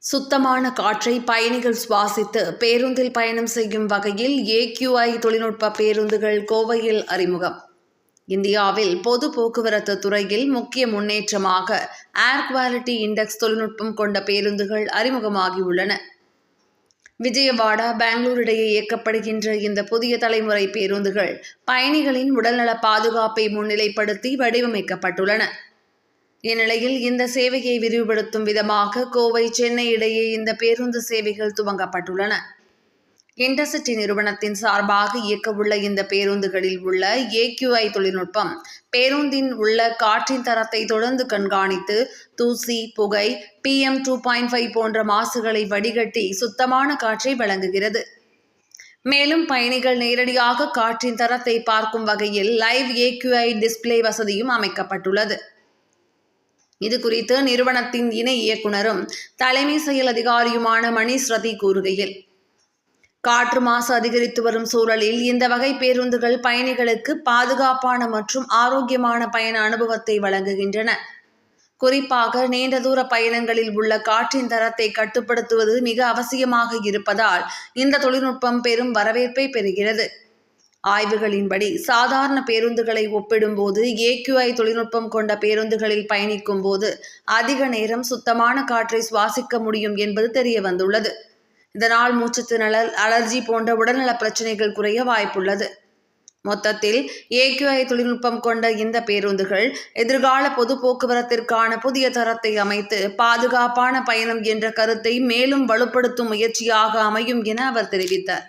சுத்தமான காற்றை பயணிகள் சுவாசித்து பேருந்தில் பயணம் செய்யும் வகையில் AQI தொழில்நுட்ப பேருந்துகள் கோவையில் அறிமுகம். இந்தியாவில் பொது போக்குவரத்து துறையில் முக்கிய முன்னேற்றமாக ஏர் குவாலிட்டி இண்டெக்ஸ் தொழில்நுட்பம் கொண்ட பேருந்துகள் அறிமுகமாகியுள்ளன. விஜயவாடா, பெங்களூர் இடையே இயக்கப்படுகின்ற இந்த புதிய தலைமுறை பேருந்துகள் பயணிகளின் உடல்நல பாதுகாப்பை முன்னிலைப்படுத்தி வடிவமைக்கப்பட்டுள்ளன. இந்நிலையில் இந்த சேவையை விரிவுபடுத்தும் விதமாக கோவை, சென்னை இடையே இந்த பேருந்து சேவைகள் துவங்கப்பட்டுள்ளன. இன்டர்சிட்டி நிறுவனத்தின் சார்பாக இயக்கவுள்ள இந்த பேருந்துகளில் உள்ள AQI தொழில்நுட்பம் பேருந்தின் உள்ள காற்றின் தரத்தை தொடர்ந்து கண்காணித்து தூசி, புகை, PM 2.5 போன்ற மாசுகளை வடிகட்டி சுத்தமான காற்றை வழங்குகிறது. மேலும் பயணிகள் நேரடியாக காற்றின் தரத்தை பார்க்கும் வகையில் லைவ் AQI டிஸ்பிளே வசதியும் அமைக்கப்பட்டுள்ளது. இது குறித்து நிறுவனத்தின் இணை இயக்குனரும் தலைமை செயல் அதிகாரியுமான மணிஷ் ரதி கூறுகையில், காற்று மாசு அதிகரித்து வரும் சூழலில் இந்த வகை பேருந்துகள் பயணிகளுக்கு பாதுகாப்பான மற்றும் ஆரோக்கியமான பயண அனுபவத்தை வழங்குகின்றன. குறிப்பாக நீண்ட தூர பயணங்களில் உள்ள காற்றின் தரத்தை கட்டுப்படுத்துவது மிக அவசியமாக இருப்பதால் இந்த தொழில்நுட்பம் பெரும் வரவேற்பை பெறுகிறது. ஆய்வுகளின்படி சாதாரண பேருந்துகளை ஒப்பிடும்போது AQI தொழில்நுட்பம் கொண்ட பேருந்துகளில் பயணிக்கும் போது அதிக நேரம் சுத்தமான காற்றை சுவாசிக்க முடியும் என்பது தெரிய வந்துள்ளது. இதனால் மூச்சுத்திணறல், அலர்ஜி போன்ற உடல்நல பிரச்சனைகள் குறைய வாய்ப்புள்ளது. மொத்தத்தில் AQI தொழில்நுட்பம் கொண்ட இந்த பேருந்துகள் எதிர்கால பொது போக்குவரத்திற்கான புதிய தரத்தை அமைத்து பாதுகாப்பான பயணம் என்ற கருத்தை மேலும் வலுப்படுத்தும் முயற்சியாக அமையும் என அவர் தெரிவித்தார்.